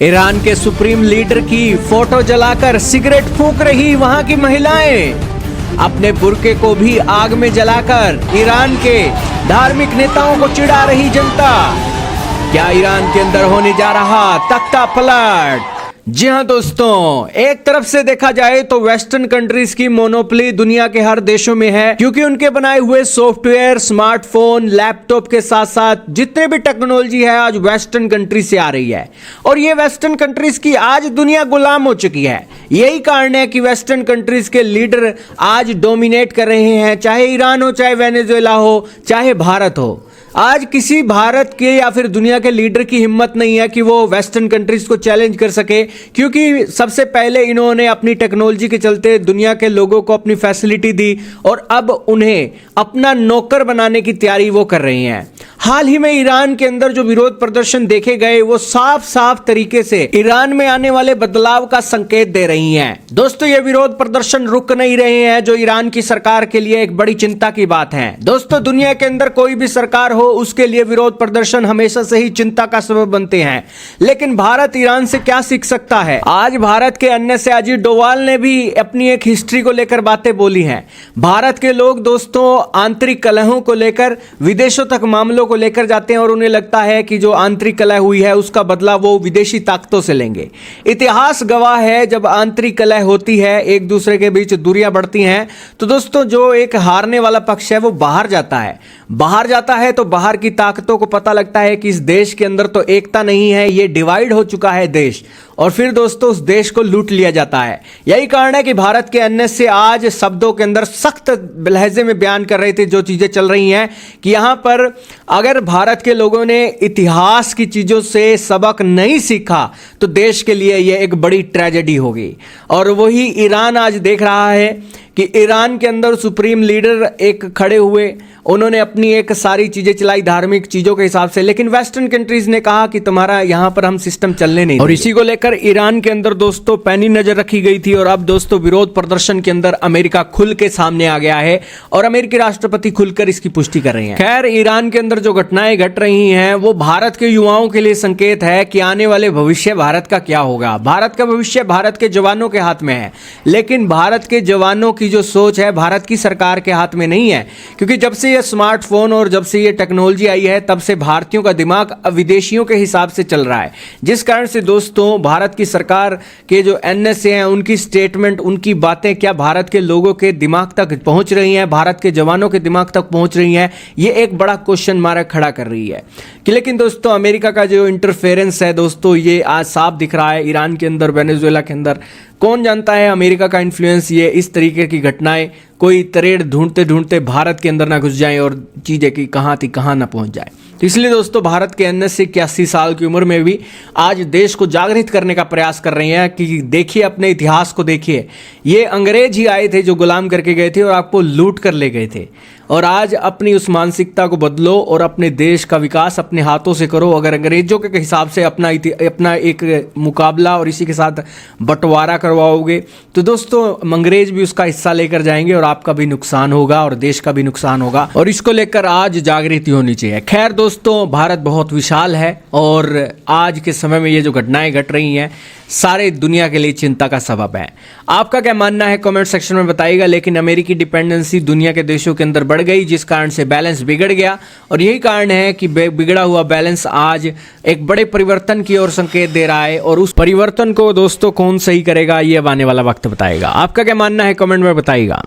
Iran के supreme leader की photo जलाकर सिगरेट फूंक रही वहां की महिलाएं, अपने बुर्के को भी आग में जलाकर ईरान के धार्मिक नेताओं को चिढ़ा रही जनता। क्या ईरान के अंदर होने जा रहा तख्ता पलट? जी हाँ दोस्तों, एक तरफ से देखा जाए तो वेस्टर्न कंट्रीज की मोनोपोली दुनिया के हर देशों में है, क्योंकि उनके बनाए हुए सॉफ्टवेयर, स्मार्टफोन, लैपटॉप के साथ साथ जितने भी टेक्नोलॉजी है आज वेस्टर्न कंट्रीज से आ रही है और ये वेस्टर्न कंट्रीज की आज दुनिया गुलाम हो चुकी है। यही कारण है कि वेस्टर्न कंट्रीज के लीडर आज डोमिनेट कर रहे हैं, चाहे ईरान हो, चाहे वेनेजुएला हो, चाहे भारत हो। आज किसी भारत के या फिर दुनिया के लीडर की हिम्मत नहीं है कि वो वेस्टर्न कंट्रीज को चैलेंज कर सके, क्योंकि सबसे पहले इन्होंने अपनी टेक्नोलॉजी के चलते दुनिया के लोगों को अपनी फैसिलिटी दी और अब उन्हें अपना नौकर बनाने की तैयारी वो कर रही हैं। हाल ही में ईरान के अंदर जो विरोध प्रदर्शन देखे गए वो साफ साफ तरीके से ईरान में आने वाले बदलाव का संकेत दे रही हैं। दोस्तों, ये विरोध प्रदर्शन रुक नहीं रहे हैं, जो ईरान की सरकार के लिए एक बड़ी चिंता की बात है। दोस्तों, दुनिया के अंदर कोई भी सरकार हो उसके लिए विरोध प्रदर्शन हमेशा से ही चिंता का सबब बनते हैं, लेकिन भारत ईरान से क्या सीख सकता है? आज भारत के अन्य से अजीत डोवाल ने भी अपनी एक हिस्ट्री को लेकर बातें बोली हैं। भारत के लोग दोस्तों आंतरिक कलहों को लेकर विदेशों तक मामलों को लेकर जाते हैं और उन्हें लगता है कि जो आंतरिक कलह हुई है उसका बदला वो विदेशी ताकतों से लेंगे। इतिहास गवाह है, जब आंतरिक कलह होती है, एक दूसरे के बीच दूरियां बढ़ती हैं, तो दोस्तों जो एक हारने वाला पक्ष है वो बाहर जाता है। बाहर जाता है तो बाहर की ताकतों को पता लगता है कि इस देश के अंदर तो एकता नहीं है, ये डिवाइड हो चुका है देश, और फिर दोस्तों उस देश को लूट लिया जाता है। यही कारण है कि भारत के अन्य से आज शब्दों के अंदर सख्त लहजे में बयान कर रहे थे जो चीजें चल रही हैं कि यहां पर अगर भारत के लोगों ने इतिहास की चीजों से सबक नहीं सीखा तो देश के लिए यह एक बड़ी ट्रेजेडी होगी। और वही ईरान आज देख रहा है कि ईरान के अंदर सुप्रीम लीडर एक खड़े हुए, उन्होंने अपनी एक सारी चीजें चलाई धार्मिक चीजों के हिसाब से, लेकिन वेस्टर्न कंट्रीज ने कहा कि तुम्हारा यहां पर हम सिस्टम चलने नहीं, और इसी को लेकर ईरान के अंदर दोस्तों पैनी नजर रखी गई थी। और अब दोस्तों विरोध प्रदर्शन के अंदर अमेरिका खुल के सामने आ गया है और अमेरिकी राष्ट्रपति खुलकर इसकी पुष्टि कर रहे हैं। खैर, ईरान के अंदर जो घटनाएं घट रही हैं वो भारत के युवाओं के लिए संकेत है कि आने वाले भविष्य भारत का क्या होगा। भारत का भविष्य भारत के जवानों के हाथ में है, लेकिन भारत के जवानों की जो सोच है भारत की सरकार के हाथ में नहीं है, क्योंकि जब से ये स्मार्टफोन और जब से ये टेक्नोलॉजी आई है तब से भारतीयों का दिमाग विदेशियों के हिसाब से चल रहा है, जिस कारण से दोस्तों भारत की सरकार के जो एनएसए हैं उनकी स्टेटमेंट, उनकी बातें क्या भारत के लोगों के दिमाग तक पहुंच रही हैं, भारत के जवानों के दिमाग तक पहुंच रही हैं, ये एक बड़ा क्वेश्चन मार्क खड़ा कर रही है। कि लेकिन दोस्तों अमेरिका का जो इंटरफेरेंस है दोस्तों ये आज साफ दिख रहा है ईरान के अंदर, वेनेजुएला के अंदर। कौन जानता है अमेरिका का इन्फ्लुएंस ये इस तरीके की घटनाएं कोई तरेड़ ढूंढते ढूंढते भारत के अंदर ना घुस जाएं और चीजें की कहां थी कहां ना पहुंच जाए। तो इसलिए दोस्तों भारत के अन्य से 81 साल की उम्र में भी आज देश को जागृत करने का प्रयास कर रहे हैं कि देखिए अपने इतिहास को देखिए, ये अंग्रेज ही आए थे जो गुलाम करके गए थे और आपको लूट कर ले गए थे, और आज अपनी उस मानसिकता को बदलो और अपने देश का विकास अपने हाथों से करो। अगर अंग्रेजों के हिसाब से अपना एक मुकाबला और इसी के साथ बंटवारा करवाओगे तो दोस्तों अंग्रेज भी उसका हिस्सा लेकर जाएंगे और आपका भी नुकसान होगा और देश का भी नुकसान होगा, और इसको लेकर आज जागृति होनी चाहिए। खैर दोस्तों, भारत बहुत विशाल है और आज के समय में ये जो घटनाएं घट रही हैं सारे दुनिया के लिए चिंता का सबब है। आपका क्या मानना है कमेंट सेक्शन में बताइएगा। लेकिन अमेरिकी डिपेंडेंसी दुनिया के देशों के अंदर बढ़ गई, जिस कारण से बैलेंस बिगड़ गया, और यही कारण है कि बिगड़ा हुआ बैलेंस आज एक बड़े परिवर्तन की ओर संकेत दे रहा है, और उस परिवर्तन को दोस्तों कौन सही करेगा ये अब आने वाला वक्त बताएगा। आपका क्या मानना है कमेंट में बताइएगा।